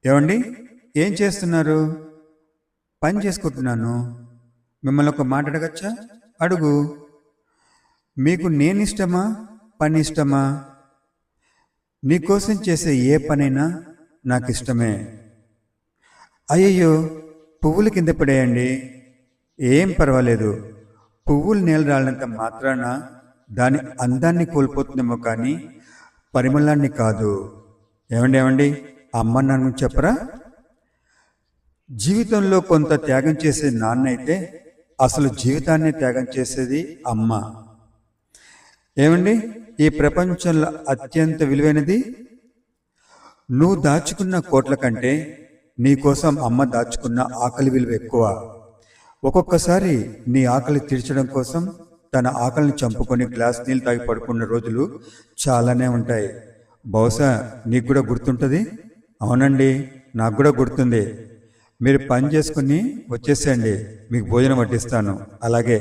ఏమండి? ఏం చేస్తున్నారు? పని చేసుకుంటున్నాను. మిమ్మల్ని ఒక మాట అడగచ్చా? అడుగు. మీకు నేనిష్టమా? పని ఇష్టమా? నీకోసం చేసే ఏ పనైనా నాకు ఇష్టమే. అయ్యయ్యో, పువ్వులు కింద పడేయండి. ఏం పర్వాలేదు. పువ్వులు నేల రాలినంత మాత్రాన దాని అందాన్ని కోల్పోతుందేమో కానీ పరిమళాన్ని కాదు. ఏమండి, అమ్మ నాన్న చెప్పరా? జీవితంలో కొంత త్యాగం చేసే నాన్న అయితే అసలు జీవితాన్ని త్యాగం చేసేది అమ్మ. ఏమండి, ఈ ప్రపంచంలో అత్యంత విలువైనది నువ్వు దాచుకున్న కోట్ల కంటే నీకోసం అమ్మ దాచుకున్న ఆకలి విలువ ఎక్కువ. ఒక్కొక్కసారి నీ ఆకలి తీర్చడం కోసం తన ఆకలిని చంపుకొని గ్లాస్ నీళ్ళు తాగి పడుకున్న రోజులు చాలానే ఉంటాయి. బహుశా నీకు కూడా గుర్తుంటుంది. అవునండి, నాకు కూడా గుర్తుంది. మీరు పని చేసుకుని వచ్చేసేయండి, మీకు భోజనం వడ్డిస్తాను. అలాగే.